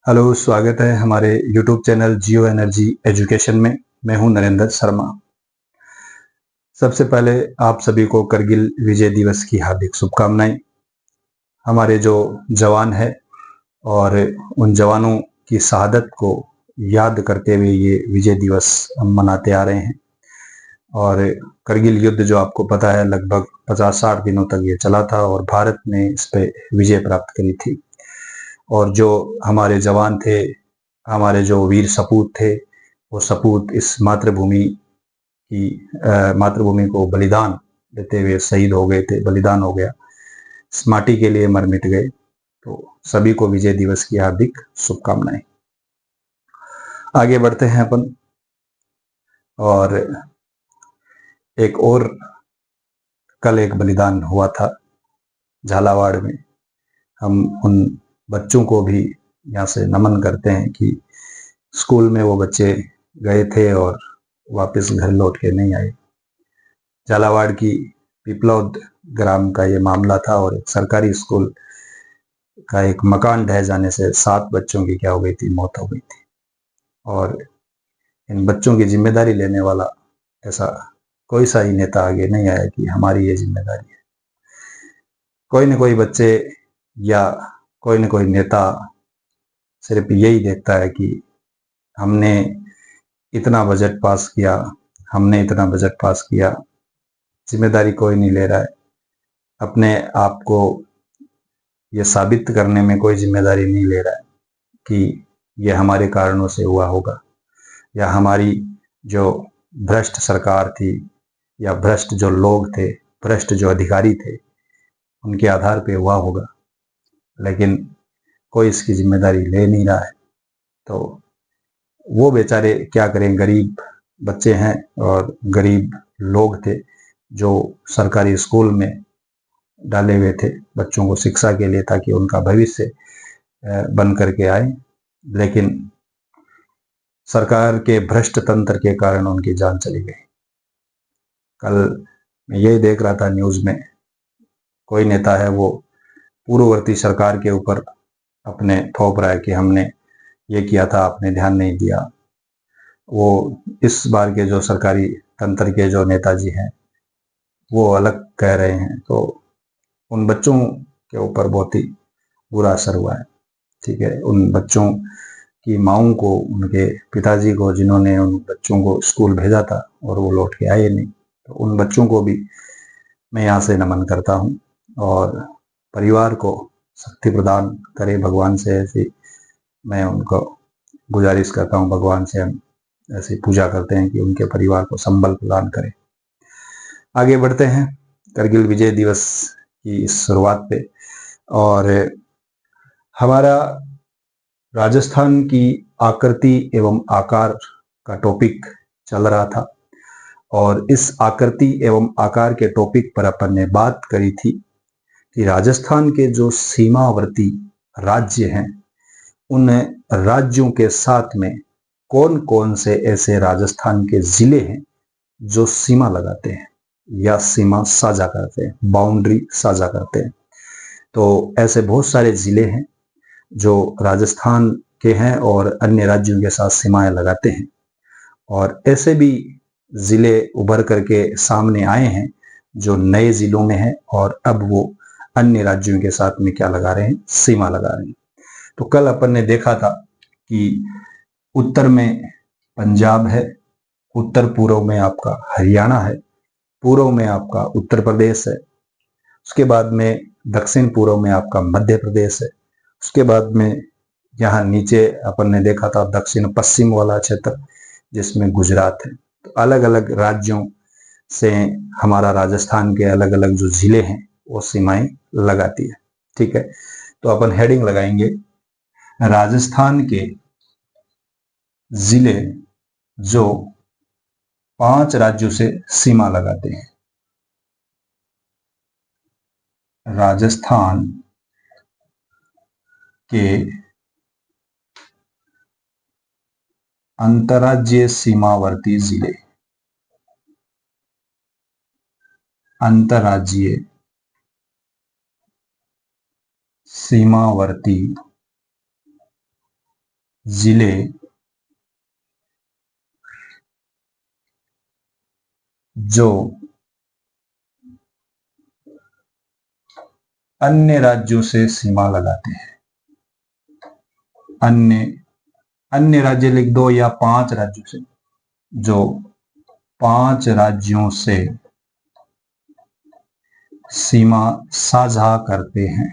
Hello, स्वागत है हमारे यूट्यूब चैनल जियो एनर्जी एजुकेशन में। मैं हूं नरेंद्र शर्मा। सबसे पहले आप सभी को करगिल विजय दिवस की हार्दिक शुभकामनाएं। हमारे जो जवान हैं और उन जवानों की शहादत को याद करते हुए ये विजय दिवस हम मनाते आ रहे हैं। और करगिल युद्ध जो आपको पता है लगभग 50-60 दिनों तक ये चला था और भारत ने इस पे विजय प्राप्त करी थी। और जो हमारे जवान थे, हमारे जो वीर सपूत थे, वो सपूत इस मातृभूमि को बलिदान देते हुए शहीद हो गए थे, बलिदान हो गया, इस माटी के लिए मर मिट गए। तो सभी को विजय दिवस की हार्दिक शुभकामनाएं। आगे बढ़ते हैं अपन। और एक और कल एक बलिदान हुआ था झालावाड़ में। हम उन बच्चों को भी यहाँ से नमन करते हैं कि स्कूल में वो बच्चे गए थे और वापस घर लौट के नहीं आए। झालावाड़ की पिपलौद ग्राम का ये मामला था और एक सरकारी स्कूल का एक मकान ढह जाने से 7 बच्चों की क्या हो गई थी, मौत हो गई थी। और इन बच्चों की जिम्मेदारी लेने वाला ऐसा कोई सा ही नेता आगे नहीं आया कि हमारी ये जिम्मेदारी है। कोई न कोई बच्चे या कोई न कोई नेता सिर्फ यही देखता है कि हमने इतना बजट पास किया, हमने इतना बजट पास किया, जिम्मेदारी कोई नहीं ले रहा है। अपने आप को ये साबित करने में कोई जिम्मेदारी नहीं ले रहा है कि ये हमारे कारणों से हुआ होगा, या हमारी जो भ्रष्ट सरकार थी, या भ्रष्ट जो लोग थे, भ्रष्ट जो अधिकारी थे, उनके आधार पे हुआ होगा। लेकिन कोई इसकी जिम्मेदारी ले नहीं रहा है। तो वो बेचारे क्या करें, गरीब बच्चे हैं और गरीब लोग थे जो सरकारी स्कूल में डाले हुए थे बच्चों को शिक्षा के लिए, ताकि उनका भविष्य बन करके आए। लेकिन सरकार के भ्रष्ट तंत्र के कारण उनकी जान चली गई। कल मैं यही देख रहा था न्यूज में, कोई नेता है वो पूर्ववर्ती सरकार के ऊपर अपने थोप रहा है कि हमने ये किया था, आपने ध्यान नहीं दिया। वो इस बार के जो सरकारी तंत्र के जो नेताजी हैं वो अलग कह रहे हैं। तो उन बच्चों के ऊपर बहुत ही बुरा असर हुआ है। ठीक है, उन बच्चों की माँओं को, उनके पिताजी को, जिन्होंने उन बच्चों को स्कूल भेजा था और वो लौट के आए नहीं, तो उन बच्चों को भी मैं यहाँ से नमन करता हूँ। और परिवार को शक्ति प्रदान करे भगवान से, ऐसी मैं उनको गुजारिश करता हूँ। भगवान से हम ऐसी पूजा करते हैं कि उनके परिवार को संबल प्रदान करें। आगे बढ़ते हैं करगिल विजय दिवस की इस शुरुआत पे। और हमारा राजस्थान की आकृति एवं आकार का टॉपिक चल रहा था और इस आकृति एवं आकार के टॉपिक पर अपन ने बात करी थी कि राजस्थान के जो सीमावर्ती राज्य हैं, उन राज्यों के साथ में कौन कौन से ऐसे राजस्थान के जिले हैं जो सीमा लगाते हैं या सीमा साझा करते हैं, बाउंड्री साझा करते हैं। तो ऐसे बहुत सारे जिले हैं जो राजस्थान के हैं और अन्य राज्यों के साथ सीमाएं लगाते हैं। और ऐसे भी जिले उभर करके सामने आए हैं जो नए जिलों में हैं और अब वो अन्य राज्यों के साथ में क्या लगा रहे हैं, सीमा लगा रहे हैं। तो कल अपन ने देखा था कि उत्तर में पंजाब है, उत्तर पूर्व में आपका हरियाणा है, पूर्व में आपका उत्तर प्रदेश है, उसके बाद में दक्षिण पूर्व में आपका मध्य प्रदेश है, उसके बाद में यहाँ नीचे अपन ने देखा था दक्षिण पश्चिम वाला क्षेत्र जिसमें गुजरात है। तो अलग अलग राज्यों से हमारा राजस्थान के अलग अलग जो जिले हैं वो सीमाएं लगाती है। ठीक है, तो अपन हेडिंग लगाएंगे राजस्थान के जिले जो 5 राज्यों से सीमा लगाते हैं। राजस्थान के अंतर्राज्यीय सीमावर्ती जिले, अंतर्राज्यीय सीमावर्ती जिले जो अन्य राज्यों से सीमा लगाते हैं। अन्य अन्य राज्य लिख दो, या 5 राज्यों से, जो 5 राज्यों से सीमा साझा करते हैं।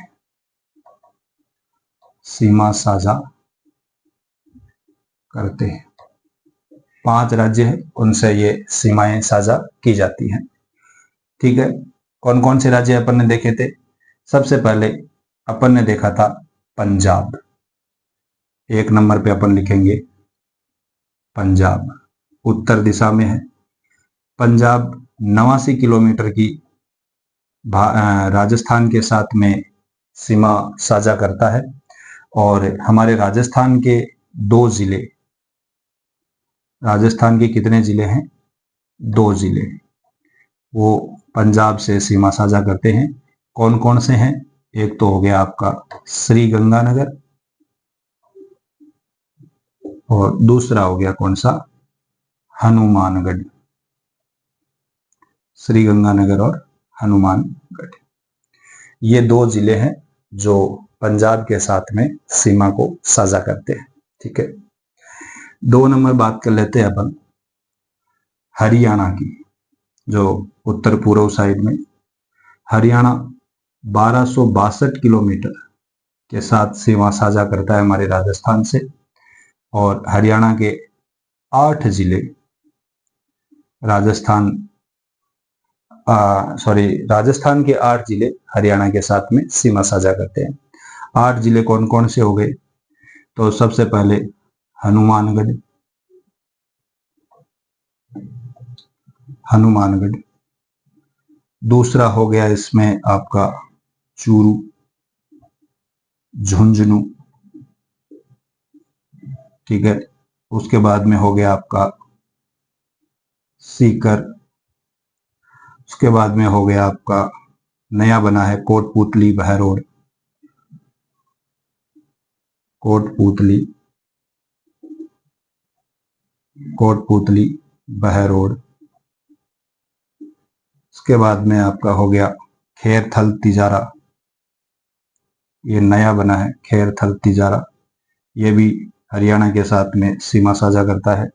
सीमा साझा करते हैं, 5 राज्य हैं, उनसे ये सीमाएं साझा की जाती हैं। ठीक है, कौन कौन से राज्य अपन ने देखे थे? सबसे पहले अपन ने देखा था पंजाब। 1 नंबर पे अपन लिखेंगे पंजाब, उत्तर दिशा में है। पंजाब 89 किलोमीटर की राजस्थान के साथ में सीमा साझा करता है। और हमारे राजस्थान के 2 जिले, राजस्थान के कितने जिले हैं? 2 जिले, वो पंजाब से सीमा साझा करते हैं। कौन कौन से हैं? एक तो हो गया आपका श्री गंगानगर, और दूसरा हो गया कौन सा? हनुमानगढ़। श्री गंगानगर और हनुमानगढ़, ये 2 जिले हैं जो पंजाब के साथ में सीमा को साझा करते हैं। ठीक है, 2 नंबर बात कर लेते हैं अपन हरियाणा की, जो उत्तर पूर्व साइड में। हरियाणा 1262 किलोमीटर के साथ सीमा साझा करता है हमारे राजस्थान से। और हरियाणा के 8 जिले राजस्थान के 8 जिले हरियाणा के साथ में सीमा साझा करते हैं। 8 जिले कौन कौन से हो गए? तो सबसे पहले हनुमानगढ़, दूसरा हो गया इसमें आपका चूरू, झुंझुनू। ठीक है, उसके बाद में हो गया आपका सीकर, उसके बाद में हो गया आपका नया बना है कोटपुतली बहरोड, कोटपुतली बहरोड। उसके बाद में आपका हो गया खेरथल तिजारा, ये नया बना है खेरथल तिजारा, ये भी हरियाणा के साथ में सीमा साझा करता है।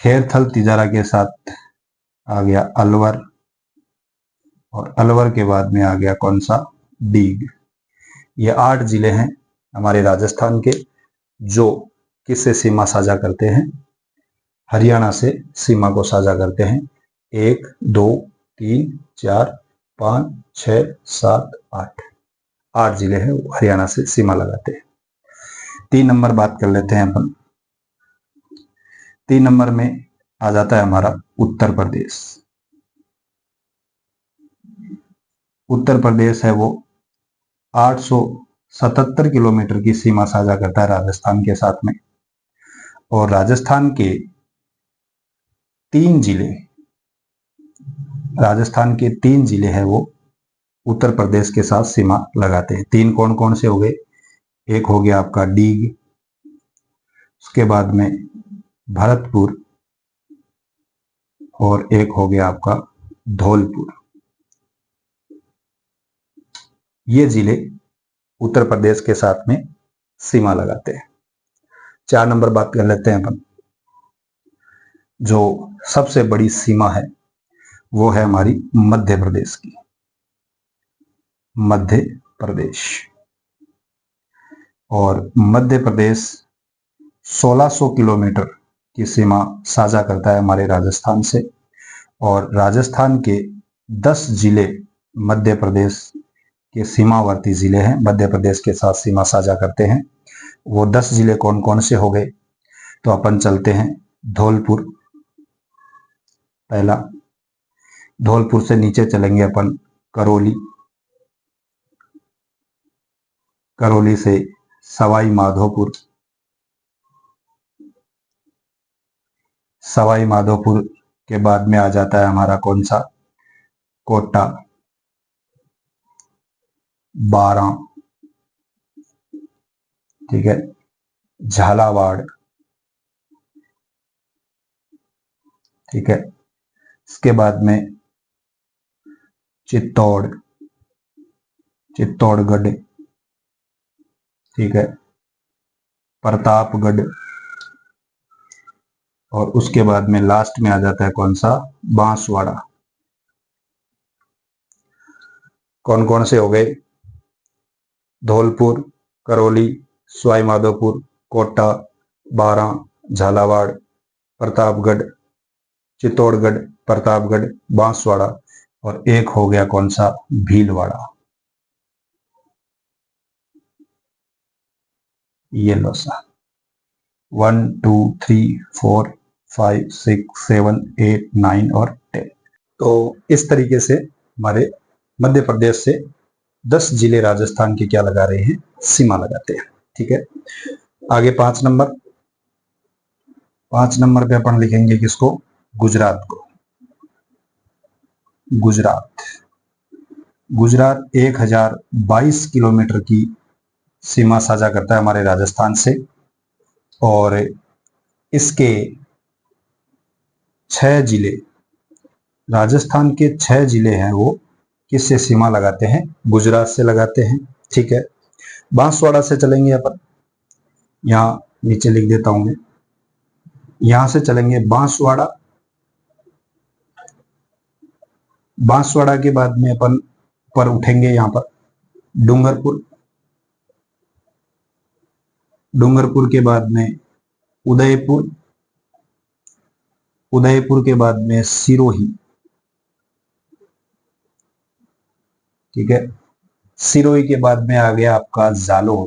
खेरथल तिजारा के साथ आ गया अलवर, और अलवर के बाद में आ गया कौन सा? डीग। ये 8 जिले हैं हमारे राजस्थान के जो किससे सीमा साझा करते हैं? हरियाणा से सीमा को साझा करते हैं। 1 2 3 4 5 6 7 8 जिले हैं वो हरियाणा से सीमा लगाते हैं। 3 नंबर बात कर लेते हैं अपन। 3 नंबर में आ जाता है हमारा उत्तर प्रदेश। उत्तर प्रदेश है वो 877 किलोमीटर की सीमा साझा करता है राजस्थान के साथ में। और राजस्थान के 3 जिले, राजस्थान के 3 जिले हैं वो उत्तर प्रदेश के साथ सीमा लगाते हैं। 3 कौन कौन से हो गए? एक हो गया आपका डीग, उसके बाद में भरतपुर, और एक हो गया आपका धौलपुर। ये जिले उत्तर प्रदेश के साथ में सीमा लगाते हैं। 4 नंबर बात कर लेते हैं अपन। जो सबसे बड़ी सीमा है वो है हमारी मध्य प्रदेश की, मध्य प्रदेश। और मध्य प्रदेश 1600 किलोमीटर की सीमा साझा करता है हमारे राजस्थान से। और राजस्थान के 10 जिले मध्य प्रदेश के सीमावर्ती जिले हैं, मध्य प्रदेश के साथ सीमा साझा करते हैं। वो 10 जिले कौन कौन से हो गए? तो अपन चलते हैं धौलपुर, पहला। धौलपुर से नीचे चलेंगे अपन करौली, करौली से सवाई माधोपुर, सवाई माधोपुर के बाद में आ जाता है हमारा कौन सा? कोटा, बारां। ठीक है, झालावाड़, ठीक है। इसके बाद में चित्तौड़गढ़, ठीक है, प्रतापगढ़, और उसके बाद में लास्ट में आ जाता है कौन सा, बांसवाड़ा। कौन कौन से हो गए, धौलपुर, करौली, सवाई माधोपुर, कोटा, बारां, झालावाड़, प्रतापगढ़, चित्तौड़गढ़, प्रतापगढ़, बांसवाड़ा, और एक हो गया कौन सा, भीलवाड़ा। ये लो सा 1 2 3 4 5 6 7 8 9 और 10। तो इस तरीके से हमारे मध्य प्रदेश से 10 जिले राजस्थान के क्या लगा रहे हैं, सीमा लगाते हैं, ठीक है। आगे 5 नंबर पे अपन लिखेंगे किसको, गुजरात को। गुजरात 1022 किलोमीटर की सीमा साझा करता है हमारे राजस्थान से, और इसके 6 जिले, राजस्थान के 6 जिले हैं वो किससे सीमा लगाते हैं, गुजरात से लगाते हैं, ठीक है। बांसवाड़ा से चलेंगे अपन, यहां नीचे लिख देता हूं मैं, यहां से चलेंगे बांसवाड़ा के बाद में अपन पर उठेंगे यहां पर डूंगरपुर के बाद में उदयपुर के बाद में सिरोही, ठीक है। सिरोही के बाद में आ गया आपका जालोर,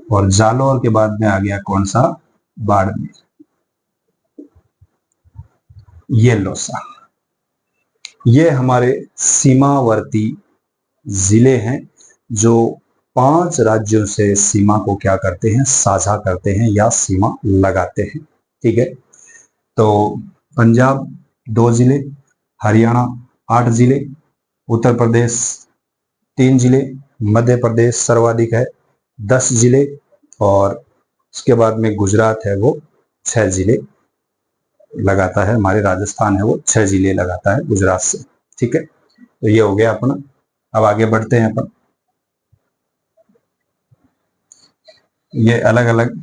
और जालोर के बाद में आ गया कौन सा, बाड़मेर। ये लोसा, ये हमारे सीमावर्ती जिले हैं जो 5 राज्यों से सीमा को क्या करते हैं, साझा करते हैं या सीमा लगाते हैं, ठीक है। तो पंजाब 2 जिले, हरियाणा 8 जिले, उत्तर प्रदेश 3 जिले, मध्य प्रदेश सर्वाधिक है 10 जिले, और उसके बाद में गुजरात है वो 6 जिले लगाता है, हमारे राजस्थान है वो 6 जिले लगाता है गुजरात से, ठीक है। तो ये हो गया अपना। अब आगे बढ़ते हैं अपन, ये अलग अलग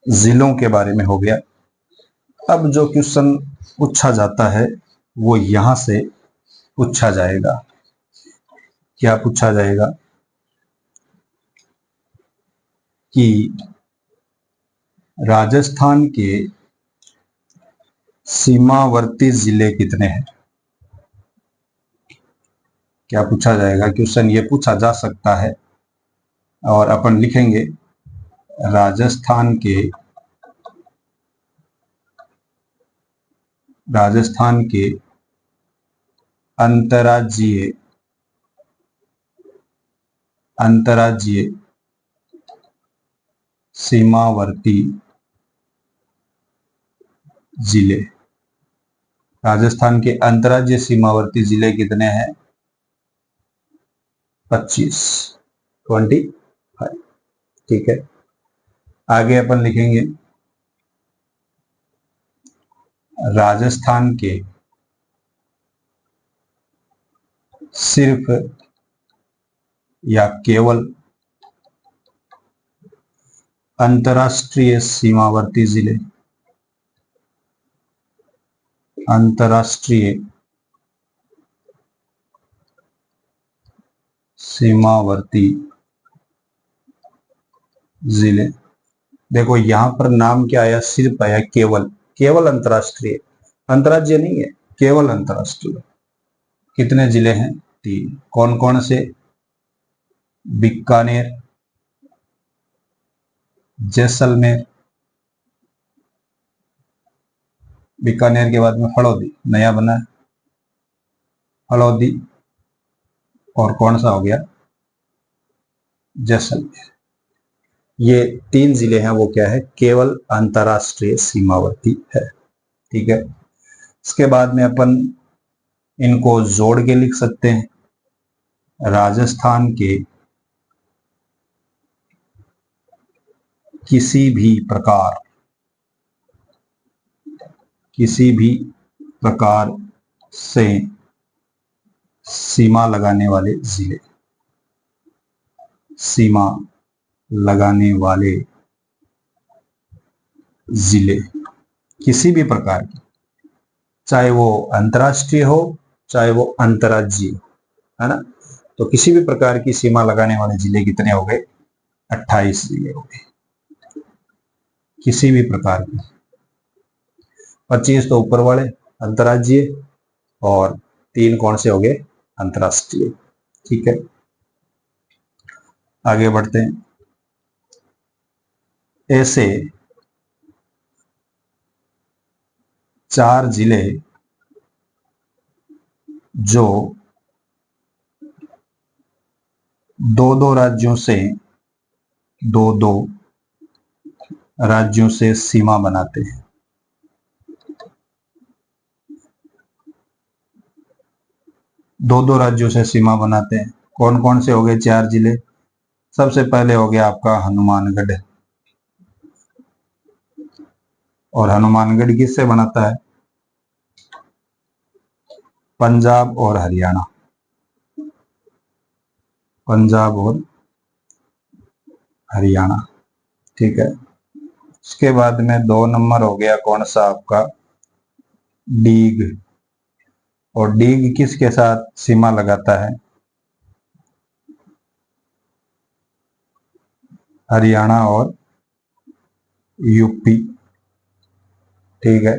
जिलों के बारे में हो गया। अब जो क्वेश्चन पूछा जाता है वो यहां से पूछा जाएगा, क्या पूछा जाएगा कि राजस्थान के सीमावर्ती जिले कितने हैं, क्या पूछा जाएगा, क्वेश्चन ये पूछा जा सकता है। और अपन लिखेंगे राजस्थान के अंतर्राज्यीय सीमावर्ती जिले, राजस्थान के अंतर्राज्यीय सीमावर्ती जिले कितने हैं, 25, ठीक है। आगे अपन लिखेंगे राजस्थान के सिर्फ या केवल अंतर्राष्ट्रीय सीमावर्ती जिले, अंतर्राष्ट्रीय सीमावर्ती जिले। देखो यहां पर नाम क्या आया, सिर्फ आया, केवल अंतर्राष्ट्रीय, अंतर्राज्यीय नहीं है, केवल अंतर्राष्ट्रीय। कितने जिले हैं, 3। कौन कौन से, बीकानेर, जैसलमेर, बीकानेर के बाद में हल्द्वानी, नया बना है हल्द्वानी, और कौन सा हो गया, जैसलमेर। ये 3 जिले हैं वो क्या है, केवल अंतर्राष्ट्रीय सीमावर्ती है, ठीक है। इसके बाद में अपन इनको जोड़ के लिख सकते हैं, राजस्थान के किसी भी प्रकार से सीमा लगाने वाले जिले, सीमा लगाने वाले जिले किसी भी प्रकार की, चाहे वो अंतर्राष्ट्रीय हो चाहे वो अंतर्राज्यीय हो, है ना। तो किसी भी प्रकार की सीमा लगाने वाले जिले कितने हो गए? 28 जिले हो गए, किसी भी प्रकार की। 25 तो ऊपर वाले अंतर्राज्यीय और 3 कौन से हो गए? अंतर्राष्ट्रीय। ठीक है, आगे बढ़ते हैं। ऐसे 4 जिले जो 2-2 राज्यों से 2-2 राज्यों से सीमा बनाते हैं। 2-2 राज्यों से सीमा बनाते हैं। कौन कौन से हो गए 4 जिले? सबसे पहले हो गया आपका हनुमानगढ़, और हनुमानगढ़ किससे बनाता है? पंजाब और हरियाणा, पंजाब और हरियाणा। ठीक है, उसके बाद में 2 नंबर हो गया कौन सा आपका? डीग, और डीग किसके साथ सीमा लगाता है? हरियाणा और यूपी। ठीक है,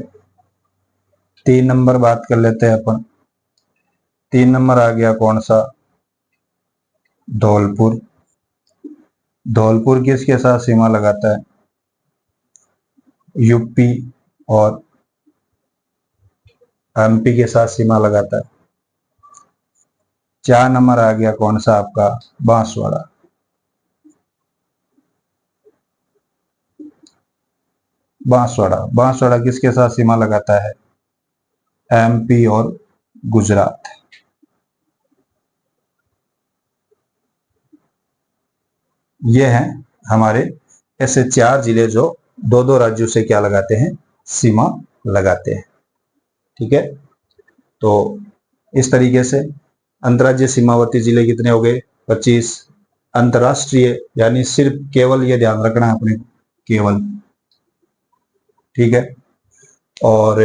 3 नंबर बात कर लेते हैं अपन। 3 नंबर आ गया कौन सा? धौलपुर। धौलपुर किसके साथ सीमा लगाता है? यूपी और एमपी के साथ सीमा लगाता है। 4 नंबर आ गया कौन सा आपका? बांसवाड़ा। बांसवाड़ा, बांसवाड़ा किसके साथ सीमा लगाता है? एमपी और गुजरात। ये हैं हमारे ऐसे 4 जिले जो 2-2 राज्यों से क्या लगाते हैं? सीमा लगाते हैं। ठीक है, तो इस तरीके से अंतर्राज्यीय सीमावर्ती जिले कितने हो गए? 25। अंतर्राष्ट्रीय यानी सिर्फ केवल, ये ध्यान रखना है अपने, केवल। ठीक है, और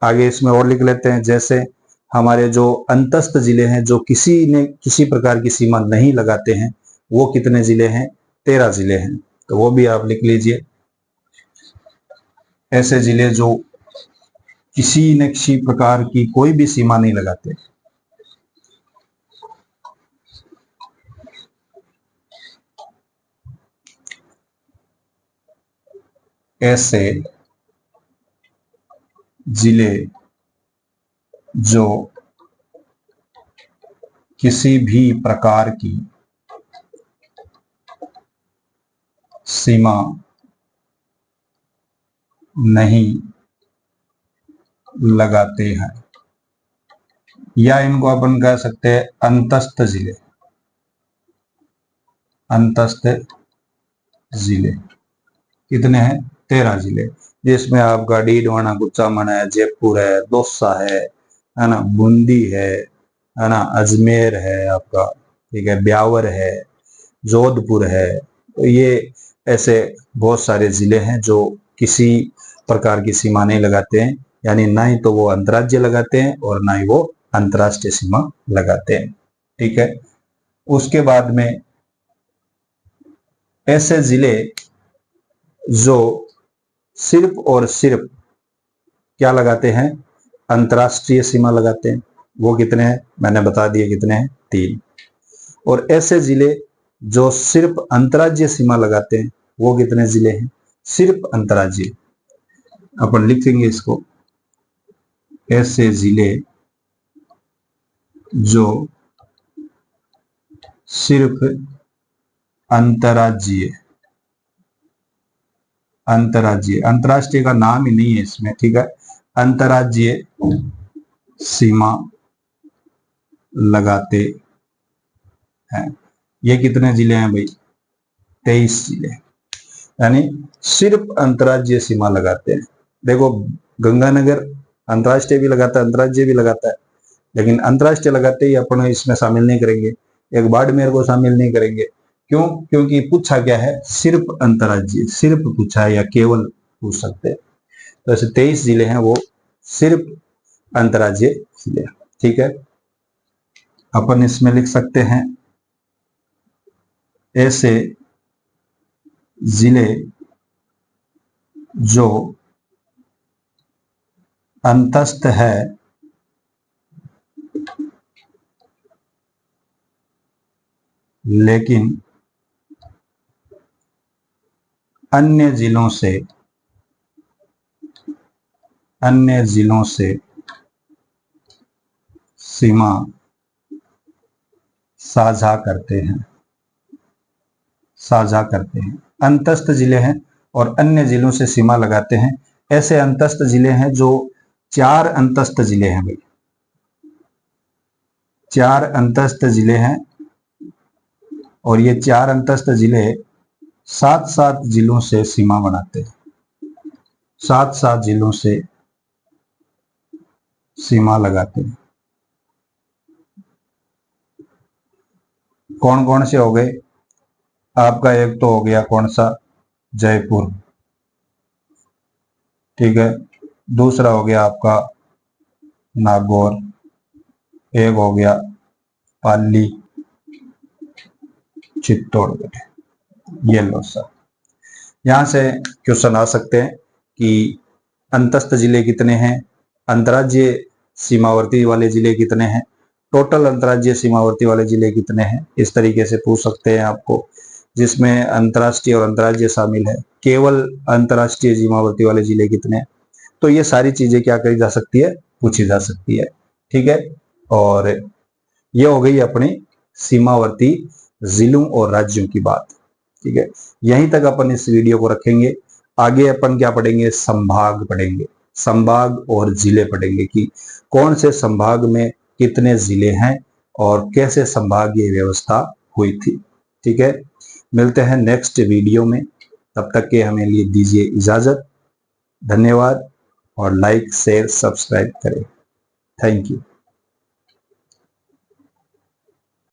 आगे इसमें और लिख लेते हैं, जैसे हमारे जो अंतस्थ जिले हैं जो किसी प्रकार की सीमा नहीं लगाते हैं, वो कितने जिले हैं? 13 जिले हैं। तो वो भी आप लिख लीजिए। ऐसे जिले जो किसी न किसी प्रकार की कोई भी सीमा नहीं लगाते, ऐसे जिले जो किसी भी प्रकार की सीमा नहीं लगाते हैं, या इनको अपन कह सकते हैं अंतस्थ जिले। अंतस्थ जिले कितने हैं? 13 जिले, जिसमें आपका डीडवाना, कुचामन है, जयपुर है, दौसा है ना, बूंदी है ना, अजमेर है आपका, ठीक है, ब्यावर है, जोधपुर है। तो ये ऐसे बहुत सारे जिले हैं जो किसी प्रकार की सीमा नहीं लगाते हैं, यानी ना ही तो वो अंतर्राज्य लगाते हैं और ना ही वो अंतर्राष्ट्रीय सीमा लगाते हैं। ठीक है, उसके बाद में ऐसे जिले जो सिर्फ और सिर्फ क्या लगाते हैं? अंतर्राष्ट्रीय सीमा लगाते हैं। वो कितने हैं? मैंने बता दिए कितने हैं, 3। और ऐसे जिले जो सिर्फ अंतर्राज्यीय सीमा लगाते हैं, वो कितने जिले हैं? सिर्फ अंतर्राज्यीय। अपन लिखेंगे इसको, ऐसे जिले जो सिर्फ अंतर्राज्यीय, अंतर्राष्ट्रीय का नाम ही नहीं है इसमें, ठीक है, अंतर्राज्यीय सीमा लगाते हैं। ये कितने जिले हैं भाई? 23 जिले। यानी सिर्फ अंतर्राज्यीय सीमा लगाते हैं। देखो गंगानगर अंतर्राष्ट्रीय भी लगाता है, अंतर्राज्यीय भी लगाता है, लेकिन अंतर्राष्ट्रीय लगाते ही अपन इसमें शामिल नहीं करेंगे, एक बाड़मेर को शामिल नहीं करेंगे। क्यों? क्योंकि पूछा क्या है, सिर्फ अंतर्राज्यीय, सिर्फ पूछा है या केवल पूछ सकते हैं। तो ऐसे 23 जिले हैं वो सिर्फ अंतर्राज्यीय जिले। ठीक है, अपन इसमें लिख सकते हैं ऐसे जिले जो अंतस्थ है लेकिन अन्य जिलों से सीमा साझा करते हैं। अंतस्थ जिले हैं और अन्य जिलों से सीमा लगाते हैं। ऐसे अंतस्थ जिले हैं जो 4 अंतस्थ जिले हैं भाई, 4 अंतस्थ जिले हैं, और ये 4 अंतस्थ जिले 7-7 जिलों से सीमा बनाते हैं, 7-7 जिलों से सीमा लगाते हैं। कौन कौन से हो गए आपका? एक तो हो गया कौन सा, जयपुर, ठीक है। दूसरा हो गया आपका नागौर, एक हो गया पाली, चित्तौड़गढ़, ये लो सर। यहां से क्वेश्चन आ सकते हैं कि अंतस्थ जिले कितने हैं, अंतर्राज्यीय सीमावर्ती वाले जिले कितने हैं, टोटल अंतर्राज्यीय सीमावर्ती वाले जिले कितने हैं। इस तरीके से पूछ सकते हैं आपको, जिसमें अंतर्राष्ट्रीय और अंतर्राज्यीय शामिल है। केवल अंतर्राष्ट्रीय सीमावर्ती वाले जिले कितने हैं। तो ये सारी चीजें क्या करी जा सकती है, पूछी जा सकती है। ठीक है, और ये हो गई अपनी सीमावर्ती जिलों और राज्यों की बात। ठीक है, यहीं तक अपन इस वीडियो को रखेंगे। आगे अपन क्या पढ़ेंगे, संभाग पढ़ेंगे, संभाग और जिले पढ़ेंगे कि कौन से संभाग में कितने जिले हैं और कैसे संभागीय व्यवस्था हुई थी। ठीक है, मिलते हैं नेक्स्ट वीडियो में, तब तक के हमें लिए दीजिए इजाजत। धन्यवाद, और लाइक शेयर सब्सक्राइब करें। Thank you.